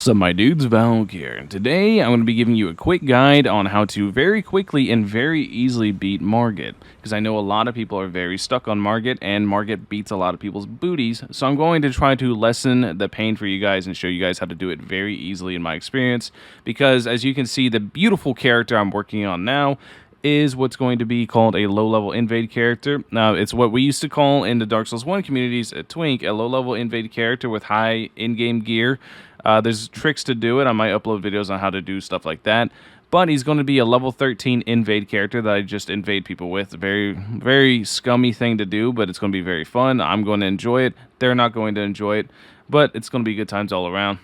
What's up, my dudes? Valkyrja, and today I'm going to be giving you a quick guide on how to very quickly and very easily beat Margit, because I know a lot of people are very stuck on Margit, and Margit beats a lot of people's booties, so I'm going to try to lessen the pain for you guys and show you guys how to do it very easily in my experience, because as you can see, the beautiful character I'm working on now is what's going to be called a low-level invade character. Now, it's what we used to call in the Dark Souls 1 communities a twink, a low-level invade character with high in-game gear. There's tricks to do it. I might upload videos on how to do stuff like that. But he's going to be a level 13 invade character that I just invade people with. Very, very scummy thing to do, but it's going to be very fun. I'm going to enjoy it. They're not going to enjoy it. But it's going to be good times all around.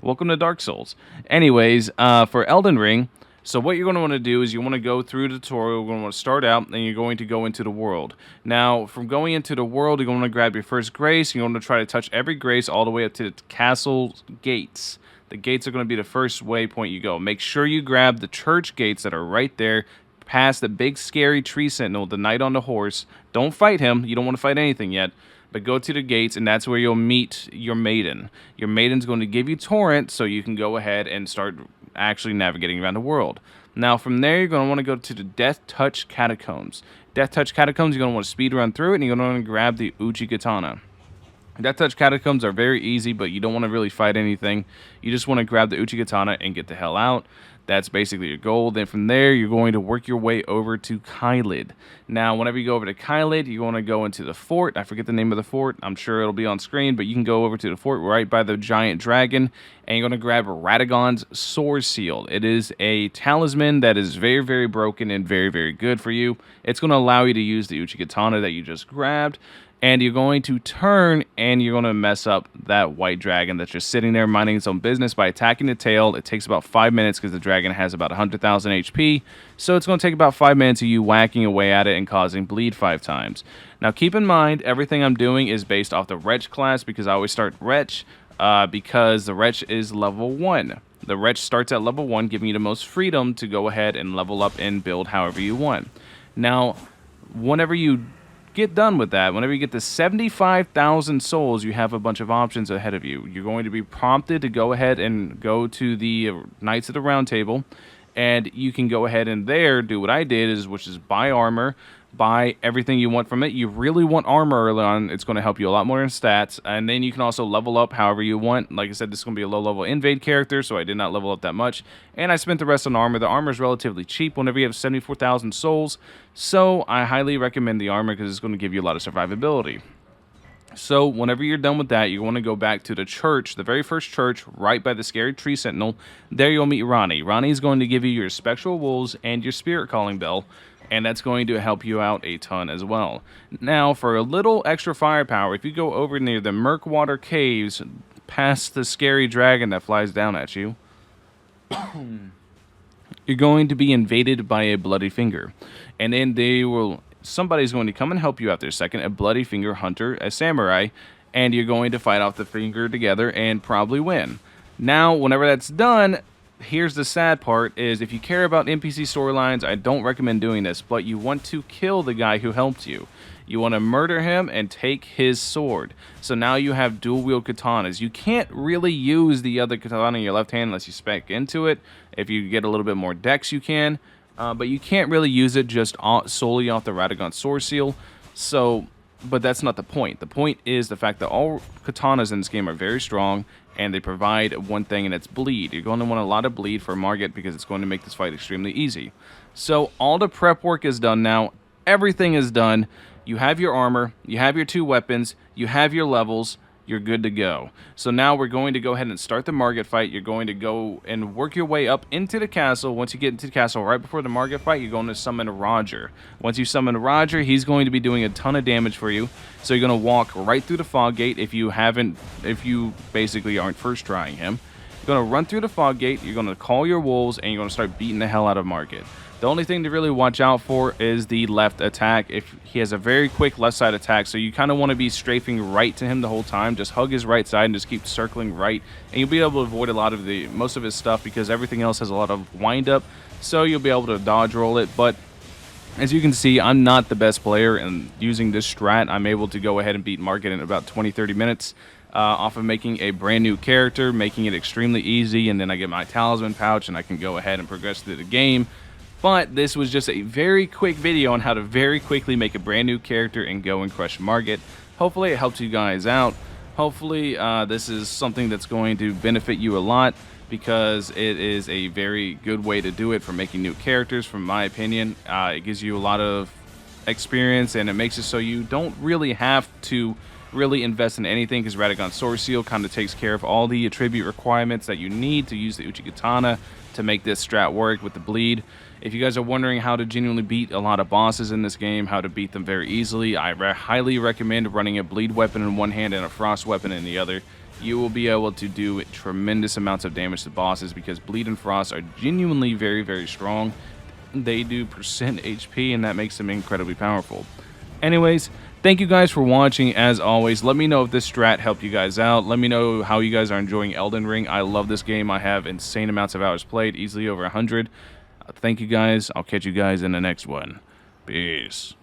Welcome to Dark Souls. Anyways, for Elden Ring, so what you're going to want to do is you want to go through the tutorial. You're going to want to start out, and you're going to go into the world. Now, from going into the world, you're going to grab your first grace. You're going to try to touch every grace all the way up to the castle gates. The gates are going to be the first waypoint you go. Make sure you grab the church gates that are right there, past the big scary tree sentinel, the knight on the horse. Don't fight him. You don't want to fight anything yet. But go to the gates, and that's where you'll meet your maiden. Your maiden's going to give you torrent, so you can go ahead and start actually navigating around the world. Now, from there, you're going to want to go to the Death Touch Catacombs. Death Touch Catacombs, you're going to want to speed run through it, and you're going to want to grab the Uchi Katana. Death Touch Catacombs are very easy, but you don't want to really fight anything. You just want to grab the Uchi Katana and get the hell out. That's basically your goal. Then from there, you're going to work your way over to Kylid. Now, whenever you go over to Kylid, you're going to go into the fort. I forget the name of the fort. I'm sure it'll be on screen, but you can go over to the fort right by the giant dragon, and you're going to grab Radagon's Sword Seal. It is a talisman that is very, very broken and very, very good for you. It's going to allow you to use the Uchi Katana that you just grabbed, and you're going to turn, and you're going to mess up that white dragon that's just sitting there minding its own business by attacking the tail. It takes about 5 minutes because the dragon has about 100,000 HP. So it's going to take about 5 minutes of you whacking away at it and causing bleed 5 times. Now keep in mind, everything I'm doing is based off the Wretch class, because I always start Wretch because the Wretch is level 1. The Wretch starts at level 1, giving you the most freedom to go ahead and level up and build however you want. Now, whenever you get done with that, whenever you get to 75,000 souls, you have a bunch of options ahead of you. You're going to be prompted to go ahead and go to the Knights of the Round Table, and you can go ahead and there do what I did, which is buy armor, buy everything you want from it. You really want armor early on. It's going to help you a lot more in stats, and then you can also level up however you want. Like I said, this is going to be a low-level invade character, so I did not level up that much, and I spent the rest on armor. The armor is relatively cheap whenever you have 74,000 souls, so I highly recommend the armor because it's going to give you a lot of survivability. So whenever you're done with that, you want to go back to the church, the very first church, right by the scary tree sentinel. There you'll meet Ronnie. Ronnie is going to give you your spectral wolves and your spirit calling bell, and that's going to help you out a ton as well. Now, for a little extra firepower, if you go over near the Murkwater Caves, past the scary dragon that flies down at you, you're going to be invaded by a bloody finger. And then somebody's going to come and help you out there second, a bloody finger hunter, a samurai, and you're going to fight off the finger together and probably win. Now, whenever that's done, here's the sad part, is if you care about NPC storylines, I don't recommend doing this, but you want to kill the guy who helped you. You want to murder him and take his sword. So now you have dual wield katanas. You can't really use the other katana in your left hand unless you spec into it. If you get a little bit more dex, you can. But you can't really use it just solely off the Radagon Sword Seal. But that's not the point. The point is the fact that all katanas in this game are very strong, and they provide one thing, and it's bleed. You're going to want a lot of bleed for Margit because it's going to make this fight extremely easy. So all the prep work is done now. Everything is done. You have your armor. You have your 2 weapons. You have your levels. You're good to go. So now we're going to go ahead and start the Margit fight. You're going to go and work your way up into the castle. Once you get into the castle, right before the Margit fight, you're going to summon Roger. Once you summon Roger, he's going to be doing a ton of damage for you. So you're going to walk right through the fog gate if you basically aren't first trying him. You're going to run through the fog gate, you're going to call your wolves, and you're going to start beating the hell out of Margit. The only thing to really watch out for is the left attack. If he has a very quick left side attack, so you kind of want to be strafing right to him the whole time. Just hug his right side and just keep circling right, and you'll be able to avoid a lot of most of his stuff because everything else has a lot of wind up, so you'll be able to dodge roll it. But as you can see, I'm not the best player, and using this strat, I'm able to go ahead and beat Margit in about 20-30 minutes. off of making a brand new character, making it extremely easy, and then I get my talisman pouch and I can go ahead and progress through the game. But this was just a very quick video on how to very quickly make a brand new character and go and crush Margit. Hopefully it helps you guys out. Hopefully this is something that's going to benefit you a lot, because it is a very good way to do it for making new characters, from my opinion. It gives you a lot of experience, and it makes it so you don't really have to really invest in anything, because Radagon Sword Seal kind of takes care of all the attribute requirements that you need to use the Uchi Katana to make this strat work with the bleed. If you guys are wondering how to genuinely beat a lot of bosses in this game, how to beat them very easily, I highly recommend running a bleed weapon in one hand and a frost weapon in the other. You will be able to do tremendous amounts of damage to bosses, because bleed and frost are genuinely very, very strong. They do percent HP, and that makes them incredibly powerful. Anyways, thank you guys for watching. As always, let me know if this strat helped you guys out. Let me know how you guys are enjoying Elden Ring. I love this game. I have insane amounts of hours played, easily over 100. Thank you guys. I'll catch you guys in the next one. Peace.